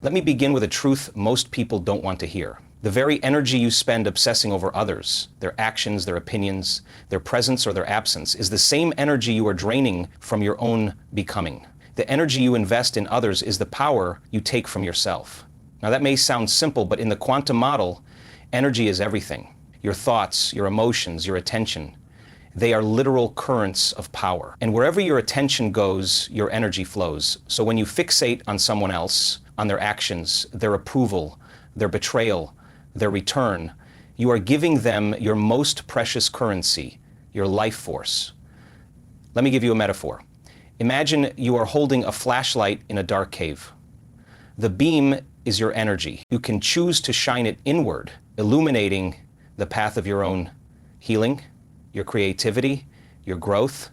Let me begin with a truth most people don't want to hear. The very energy you spend obsessing over others, their actions, their opinions, their presence or their absence, is the same energy you are draining from your own becoming. The energy you invest in others is the power you take from yourself. Now that may sound simple, but in the quantum model, energy is everything. Your thoughts, your emotions, your attention, they are literal currents of power. And wherever your attention goes, your energy flows. So when you fixate on someone else, on their actions, their approval, their betrayal, their return, you are giving them your most precious currency, your life force. Let me give you a metaphor. Imagine you are holding a flashlight in a dark cave. The beam is your energy. You can choose to shine it inward, illuminating the path of your own healing, your creativity, your growth,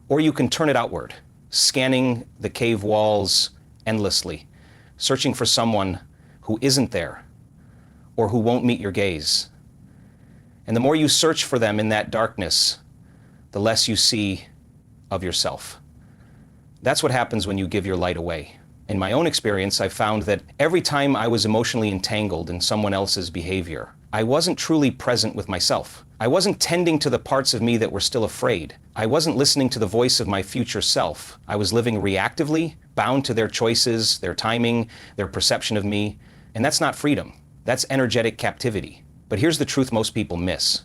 or you can turn it outward, scanning the cave walls endlessly, searching for someone who isn't there or who won't meet your gaze. And the more you search for them in that darkness, the less you see of yourself. That's what happens when you give your light away. In my own experience, I found that every time I was emotionally entangled in someone else's behavior, I wasn't truly present with myself. I wasn't tending to the parts of me that were still afraid. I wasn't listening to the voice of my future self. I was living reactively, bound to their choices, their timing, their perception of me. And that's not freedom. That's energetic captivity. But here's the truth most people miss.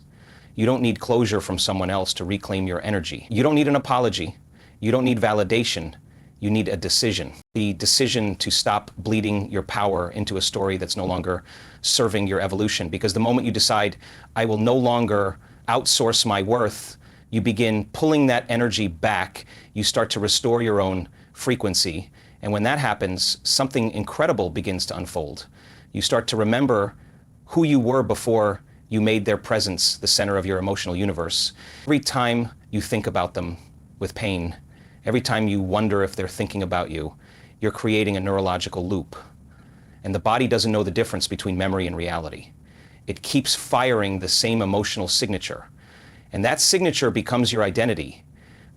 You don't need closure from someone else to reclaim your energy. You don't need an apology. You don't need validation. You need a decision. The decision to stop bleeding your power into a story that's no longer serving your evolution. Because the moment you decide, I will no longer outsource my worth, you begin pulling that energy back. You start to restore your own frequency. And when that happens, something incredible begins to unfold. You start to remember who you were before you made their presence the center of your emotional universe. Every time you think about them with pain, every time you wonder if they're thinking about you, you're creating a neurological loop. And the body doesn't know the difference between memory and reality. It keeps firing the same emotional signature. And that signature becomes your identity.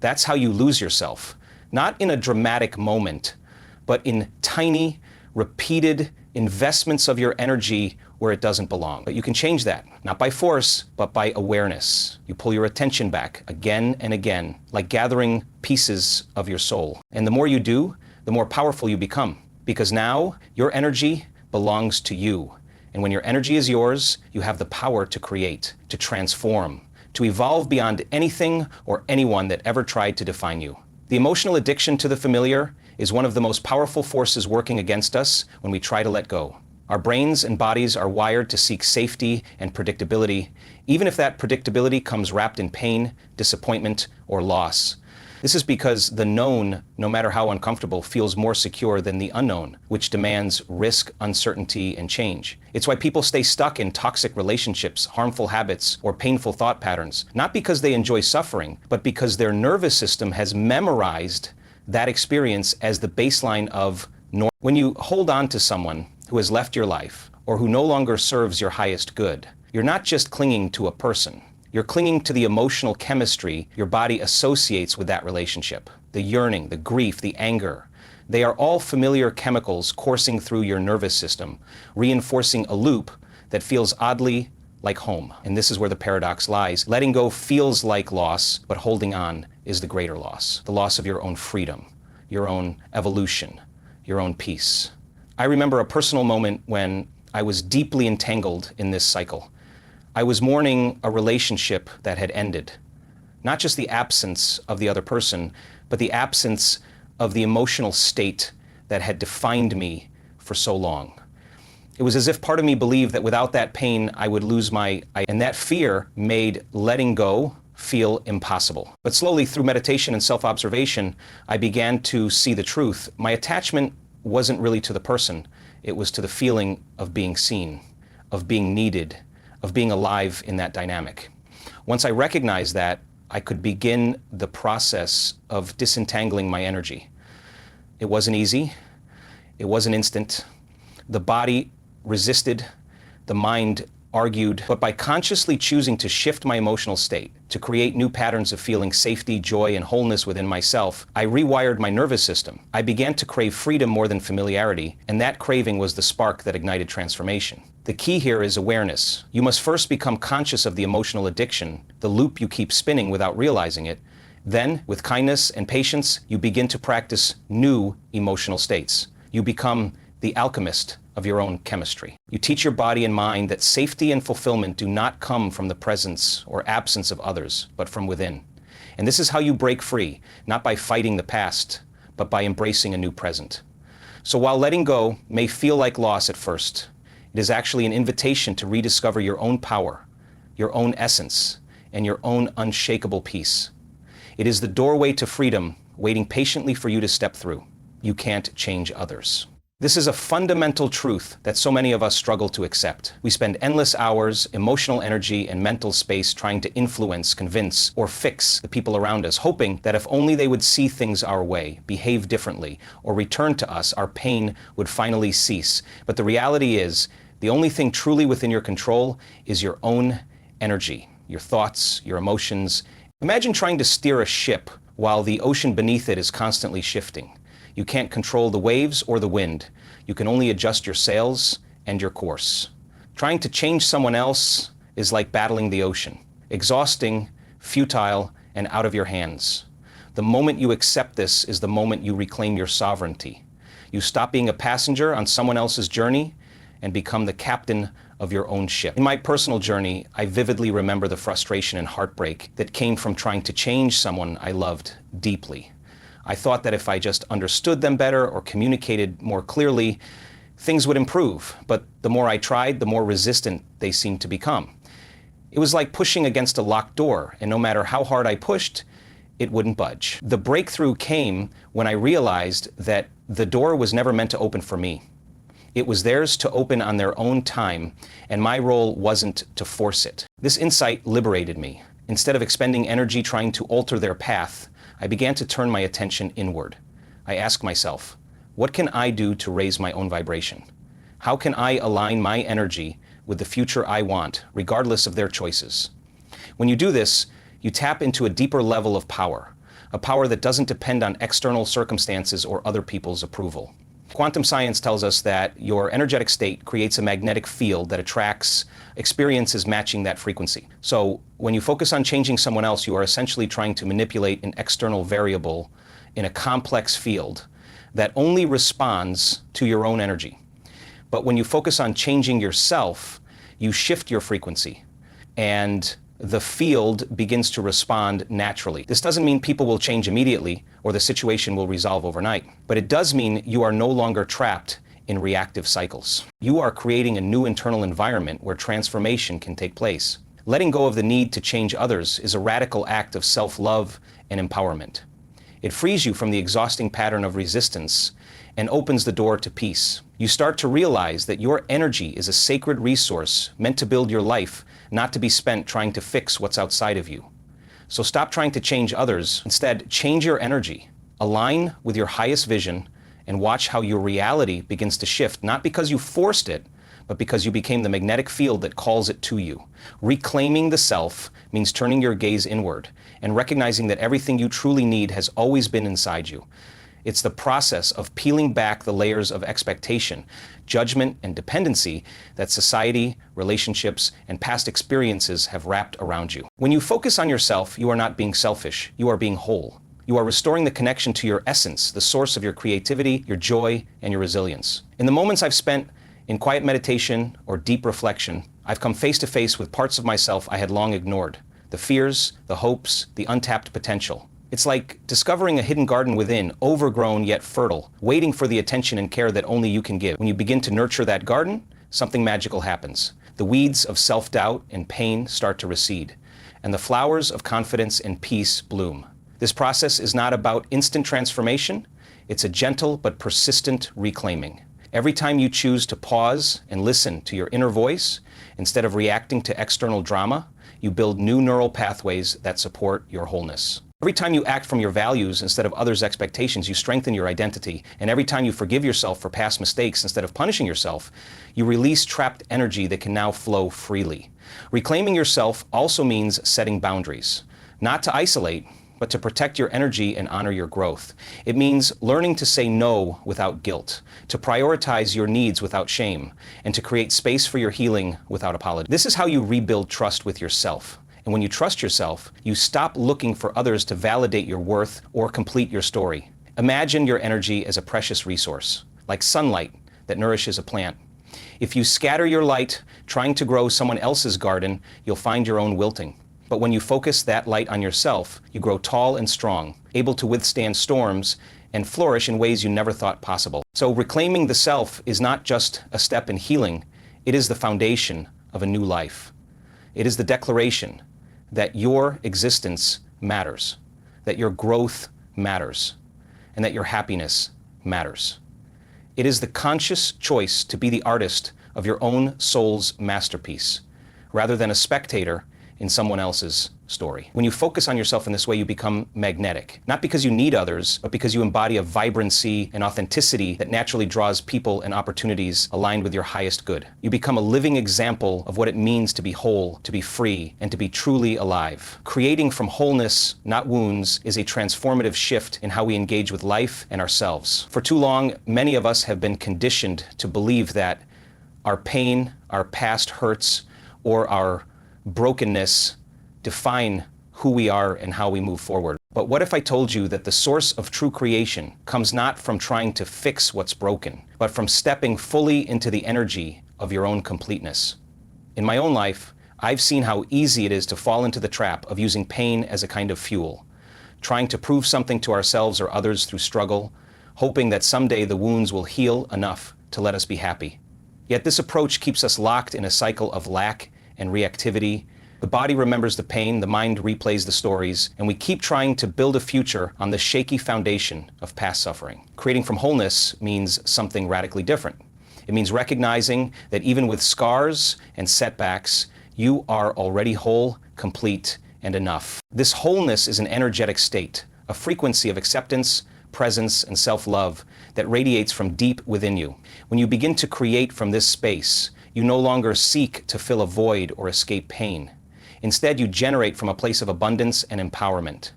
That's how you lose yourself. Not in a dramatic moment, but in tiny, repeated investments of your energy where it doesn't belong. But you can change that, not by force, but by awareness. You pull your attention back again and again, like gathering pieces of your soul. And the more you do, the more powerful you become. Because now your energy belongs to you. And when your energy is yours, you have the power to create, to transform, to evolve beyond anything or anyone that ever tried to define you. The emotional addiction to the familiar is one of the most powerful forces working against us when we try to let go. Our brains and bodies are wired to seek safety and predictability, even if that predictability comes wrapped in pain, disappointment, or loss. This is because the known, no matter how uncomfortable, feels more secure than the unknown, which demands risk, uncertainty, and change. It's why people stay stuck in toxic relationships, harmful habits, or painful thought patterns, not because they enjoy suffering, but because their nervous system has memorized that experience as the baseline of normal. When you hold on to someone who has left your life, or who no longer serves your highest good, you're not just clinging to a person. You're clinging to the emotional chemistry your body associates with that relationship. The yearning, the grief, the anger. They are all familiar chemicals coursing through your nervous system, reinforcing a loop that feels oddly like home. And this is where the paradox lies. Letting go feels like loss, but holding on is the greater loss. The loss of your own freedom, your own evolution, your own peace. I remember a personal moment when I was deeply entangled in this cycle. I was mourning a relationship that had ended. Not just the absence of the other person, but the absence of the emotional state that had defined me for so long. It was as if part of me believed that without that pain, I would lose and that fear made letting go feel impossible. But slowly, through meditation and self-observation, I began to see the truth. My attachment wasn't really to the person. It was to the feeling of being seen, of being needed, of being alive in that dynamic. Once I recognized that, I could begin the process of disentangling my energy. It wasn't easy. It wasn't instant. The body resisted. The mind argued, but by consciously choosing to shift my emotional state, to create new patterns of feeling safety, joy, and wholeness within myself, I rewired my nervous system. I began to crave freedom more than familiarity, and that craving was the spark that ignited transformation. The key here is awareness. You must first become conscious of the emotional addiction, the loop you keep spinning without realizing it. Then, with kindness and patience, you begin to practice new emotional states. You become the alchemist of your own chemistry. You teach your body and mind that safety and fulfillment do not come from the presence or absence of others, but from within. And this is how you break free, not by fighting the past, but by embracing a new present. So while letting go may feel like loss at first, it is actually an invitation to rediscover your own power, your own essence, and your own unshakable peace. It is the doorway to freedom, waiting patiently for you to step through. You can't change others. This is a fundamental truth that so many of us struggle to accept. We spend endless hours, emotional energy, and mental space trying to influence, convince, or fix the people around us, hoping that if only they would see things our way, behave differently, or return to us, our pain would finally cease. But the reality is, the only thing truly within your control is your own energy, your thoughts, your emotions. Imagine trying to steer a ship while the ocean beneath it is constantly shifting. You can't control the waves or the wind. You can only adjust your sails and your course. Trying to change someone else is like battling the ocean. Exhausting, futile, and out of your hands. The moment you accept this is the moment you reclaim your sovereignty. You stop being a passenger on someone else's journey and become the captain of your own ship. In my personal journey, I vividly remember the frustration and heartbreak that came from trying to change someone I loved deeply. I thought that if I just understood them better or communicated more clearly, things would improve. But the more I tried, the more resistant they seemed to become. It was like pushing against a locked door, and no matter how hard I pushed, it wouldn't budge. The breakthrough came when I realized that the door was never meant to open for me. It was theirs to open on their own time, and my role wasn't to force it. This insight liberated me. Instead of expending energy trying to alter their path, I began to turn my attention inward. I asked myself, what can I do to raise my own vibration? How can I align my energy with the future I want, regardless of their choices? When you do this, you tap into a deeper level of power, a power that doesn't depend on external circumstances or other people's approval. Quantum science tells us that your energetic state creates a magnetic field that attracts experiences matching that frequency. So when you focus on changing someone else, you are essentially trying to manipulate an external variable in a complex field that only responds to your own energy. But when you focus on changing yourself, you shift your frequency, and the field begins to respond naturally. This doesn't mean people will change immediately or the situation will resolve overnight, but it does mean you are no longer trapped in reactive cycles. You are creating a new internal environment where transformation can take place. Letting go of the need to change others is a radical act of self-love and empowerment. It frees you from the exhausting pattern of resistance and opens the door to peace. You start to realize that your energy is a sacred resource meant to build your life, not to be spent trying to fix what's outside of you. So stop trying to change others. Instead, change your energy. Align with your highest vision and watch how your reality begins to shift, not because you forced it, but because you became the magnetic field that calls it to you. Reclaiming the self means turning your gaze inward and recognizing that everything you truly need has always been inside you. It's the process of peeling back the layers of expectation, judgment, and dependency that society, relationships, and past experiences have wrapped around you. When you focus on yourself, you are not being selfish, you are being whole. You are restoring the connection to your essence, the source of your creativity, your joy, and your resilience. In the moments I've spent in quiet meditation or deep reflection, I've come face to face with parts of myself I had long ignored. The fears, the hopes, the untapped potential. It's like discovering a hidden garden within, overgrown yet fertile, waiting for the attention and care that only you can give. When you begin to nurture that garden, something magical happens. The weeds of self-doubt and pain start to recede, and the flowers of confidence and peace bloom. This process is not about instant transformation, it's a gentle but persistent reclaiming. Every time you choose to pause and listen to your inner voice, instead of reacting to external drama, you build new neural pathways that support your wholeness. Every time you act from your values instead of others' expectations, you strengthen your identity. And every time you forgive yourself for past mistakes instead of punishing yourself, you release trapped energy that can now flow freely. Reclaiming yourself also means setting boundaries, not to isolate, but to protect your energy and honor your growth. It means learning to say no without guilt, to prioritize your needs without shame, and to create space for your healing without apology. This is how you rebuild trust with yourself. And when you trust yourself, you stop looking for others to validate your worth or complete your story. Imagine your energy as a precious resource, like sunlight that nourishes a plant. If you scatter your light trying to grow someone else's garden, you'll find your own wilting. But when you focus that light on yourself, you grow tall and strong, able to withstand storms and flourish in ways you never thought possible. So reclaiming the self is not just a step in healing, it is the foundation of a new life. It is the declaration that your existence matters, that your growth matters, and that your happiness matters. It is the conscious choice to be the artist of your own soul's masterpiece, rather than a spectator in someone else's story. When you focus on yourself in this way, you become magnetic, not because you need others, but because you embody a vibrancy and authenticity that naturally draws people and opportunities aligned with your highest good. You become a living example of what it means to be whole, to be free, and to be truly alive. Creating from wholeness, not wounds, is a transformative shift in how we engage with life and ourselves. For too long, many of us have been conditioned to believe that our pain, our past hurts, or our brokenness define who we are and how we move forward. But what if I told you that the source of true creation comes not from trying to fix what's broken, but from stepping fully into the energy of your own completeness? In my own life, I've seen how easy it is to fall into the trap of using pain as a kind of fuel, trying to prove something to ourselves or others through struggle, hoping that someday the wounds will heal enough to let us be happy. Yet this approach keeps us locked in a cycle of lack and reactivity. The body remembers the pain, the mind replays the stories, and we keep trying to build a future on the shaky foundation of past suffering. Creating from wholeness means something radically different. It means recognizing that even with scars and setbacks, you are already whole, complete, and enough. This wholeness is an energetic state, a frequency of acceptance, presence, and self-love that radiates from deep within you. When you begin to create from this space, you no longer seek to fill a void or escape pain. Instead, you generate from a place of abundance and empowerment.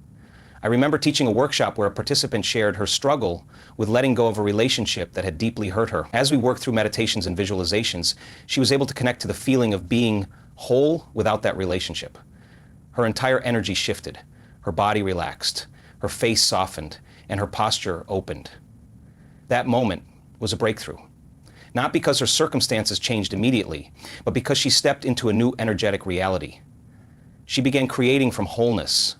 I remember teaching a workshop where a participant shared her struggle with letting go of a relationship that had deeply hurt her. As we worked through meditations and visualizations, she was able to connect to the feeling of being whole without that relationship. Her entire energy shifted, her body relaxed, her face softened, and her posture opened. That moment was a breakthrough. Not because her circumstances changed immediately, but because she stepped into a new energetic reality. She began creating from wholeness.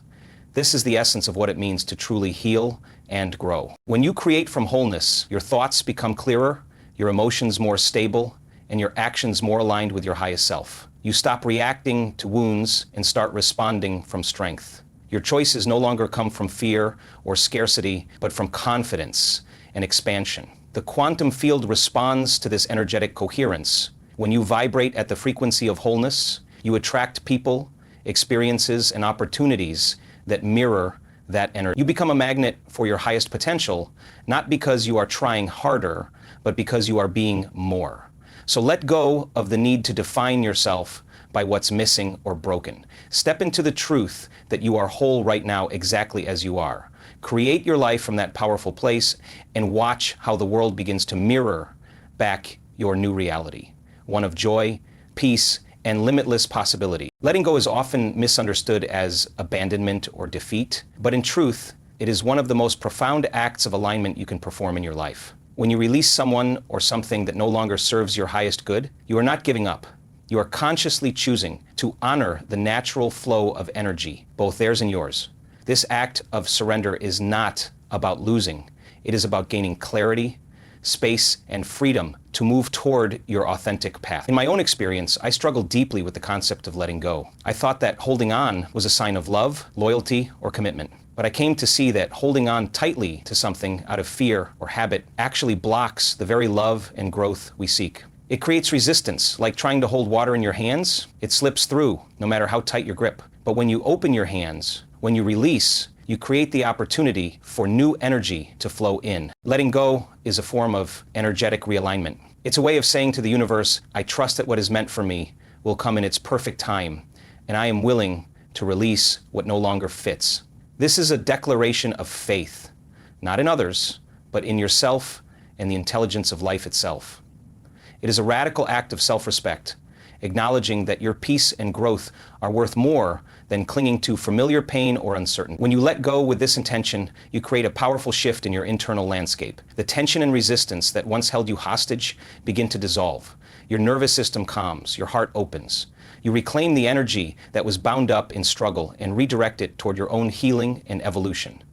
This is the essence of what it means to truly heal and grow. When you create from wholeness, your thoughts become clearer, your emotions more stable, and your actions more aligned with your highest self. You stop reacting to wounds and start responding from strength. Your choices no longer come from fear or scarcity, but from confidence and expansion. The quantum field responds to this energetic coherence. When you vibrate at the frequency of wholeness, you attract people, experiences, and opportunities that mirror that energy. You become a magnet for your highest potential, not because you are trying harder, but because you are being more. So let go of the need to define yourself by what's missing or broken. Step into the truth that you are whole right now exactly as you are. Create your life from that powerful place and watch how the world begins to mirror back your new reality, one of joy, peace, and limitless possibility. Letting go is often misunderstood as abandonment or defeat, but in truth, it is one of the most profound acts of alignment you can perform in your life. When you release someone or something that no longer serves your highest good, you are not giving up. You are consciously choosing to honor the natural flow of energy, both theirs and yours. This act of surrender is not about losing. It is about gaining clarity, space, and freedom to move toward your authentic path. In my own experience, I struggled deeply with the concept of letting go. I thought that holding on was a sign of love, loyalty, or commitment. But I came to see that holding on tightly to something out of fear or habit actually blocks the very love and growth we seek. It creates resistance, like trying to hold water in your hands. It slips through, no matter how tight your grip. But when you open your hands, when you release, you create the opportunity for new energy to flow in. Letting go is a form of energetic realignment. It's a way of saying to the universe, I trust that what is meant for me will come in its perfect time, and I am willing to release what no longer fits. This is a declaration of faith, not in others, but in yourself and the intelligence of life itself. It is a radical act of self-respect, acknowledging that your peace and growth are worth more than clinging to familiar pain or uncertainty. When you let go with this intention, you create a powerful shift in your internal landscape. The tension and resistance that once held you hostage begin to dissolve. Your nervous system calms, your heart opens. You reclaim the energy that was bound up in struggle and redirect it toward your own healing and evolution.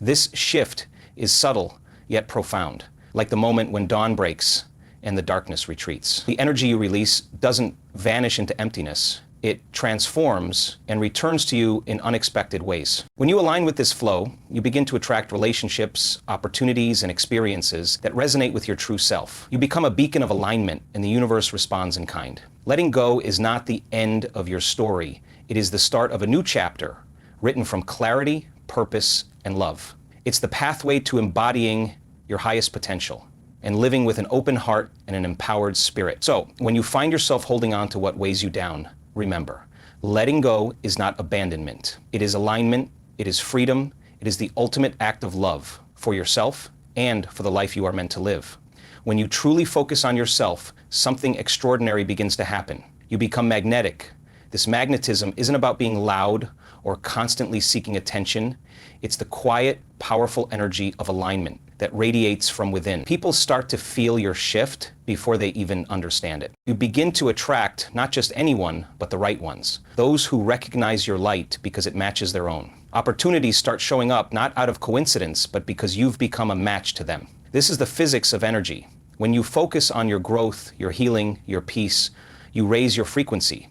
This shift is subtle yet profound, like the moment when dawn breaks and the darkness retreats. The energy you release doesn't vanish into emptiness. It transforms and returns to you in unexpected ways. When you align with this flow, you begin to attract relationships, opportunities, and experiences that resonate with your true self. You become a beacon of alignment, and the universe responds in kind. Letting go is not the end of your story. It is the start of a new chapter, written from clarity, purpose, and love. It's the pathway to embodying your highest potential and living with an open heart and an empowered spirit. So, when you find yourself holding on to what weighs you down, remember, letting go is not abandonment. It is alignment, it is freedom, it is the ultimate act of love for yourself and for the life you are meant to live. When you truly focus on yourself, something extraordinary begins to happen. You become magnetic. This magnetism isn't about being loud or constantly seeking attention. It's the quiet, powerful energy of alignment that radiates from within. People start to feel your shift before they even understand it. You begin to attract not just anyone, but the right ones. Those who recognize your light because it matches their own. Opportunities start showing up not out of coincidence, but because you've become a match to them. This is the physics of energy. When you focus on your growth, your healing, your peace, you raise your frequency.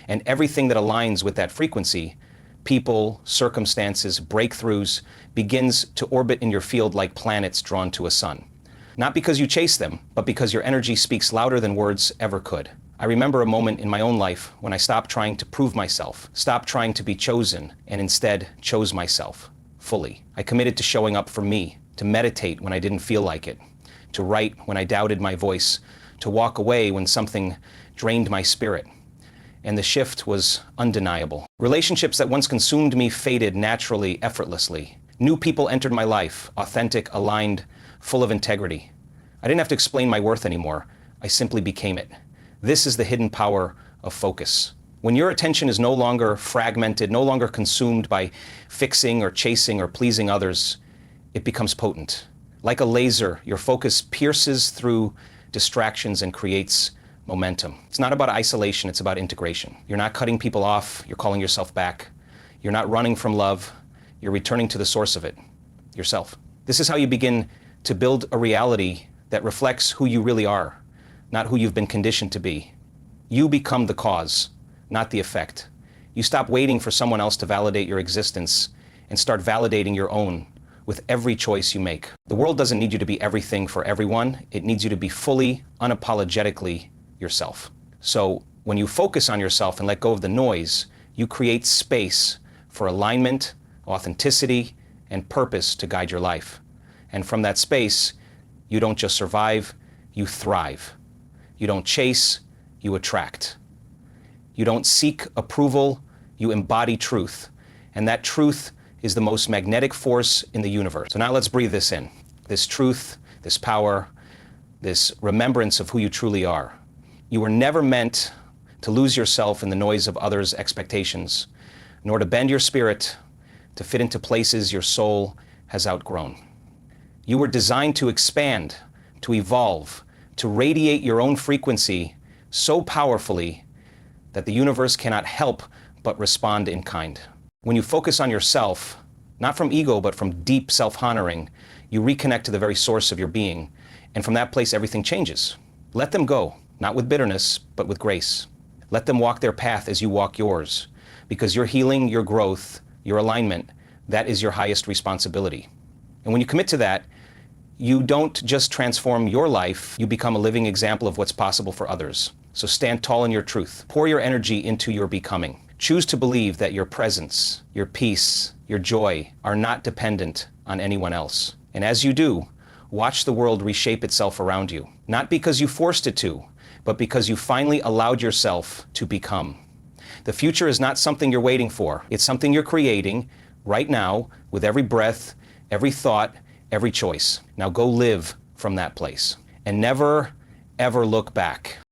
And everything that aligns with that frequency, people, circumstances, breakthroughs, begins to orbit in your field like planets drawn to a sun. Not because you chase them, but because your energy speaks louder than words ever could. I remember a moment in my own life when I stopped trying to prove myself, stopped trying to be chosen, and instead chose myself fully. I committed to showing up for me, to meditate when I didn't feel like it, to write when I doubted my voice, to walk away when something drained my spirit. And the shift was undeniable. Relationships that once consumed me faded naturally, effortlessly. New people entered my life, authentic, aligned, full of integrity. I didn't have to explain my worth anymore. I simply became it. This is the hidden power of focus. When your attention is no longer fragmented, no longer consumed by fixing or chasing or pleasing others, it becomes potent. Like a laser, your focus pierces through distractions and creates momentum. It's not about isolation, it's about integration. You're not cutting people off, you're calling yourself back. You're not running from love, you're returning to the source of it, yourself. This is how you begin to build a reality that reflects who you really are, not who you've been conditioned to be. You become the cause, not the effect. You stop waiting for someone else to validate your existence and start validating your own with every choice you make. The world doesn't need you to be everything for everyone. It needs you to be fully, unapologetically yourself. So when you focus on yourself and let go of the noise, you create space for alignment, authenticity, and purpose to guide your life. And from that space, you don't just survive, you thrive. You don't chase, you attract. You don't seek approval, you embody truth. And that truth is the most magnetic force in the universe. So now let's breathe this in. This truth, this power, this remembrance of who you truly are. You were never meant to lose yourself in the noise of others' expectations, nor to bend your spirit to fit into places your soul has outgrown. You were designed to expand, to evolve, to radiate your own frequency so powerfully that the universe cannot help but respond in kind. When you focus on yourself, not from ego, but from deep self-honoring, you reconnect to the very source of your being. And from that place, everything changes. Let them go, not with bitterness, but with grace. Let them walk their path as you walk yours. Because your healing, your growth, your alignment, that is your highest responsibility. And when you commit to that, you don't just transform your life, you become a living example of what's possible for others. So stand tall in your truth. Pour your energy into your becoming. Choose to believe that your presence, your peace, your joy are not dependent on anyone else. And as you do, watch the world reshape itself around you. Not because you forced it to, but because you finally allowed yourself to become. The future is not something you're waiting for. It's something you're creating right now with every breath, every thought, every choice. Now go live from that place and never, ever look back.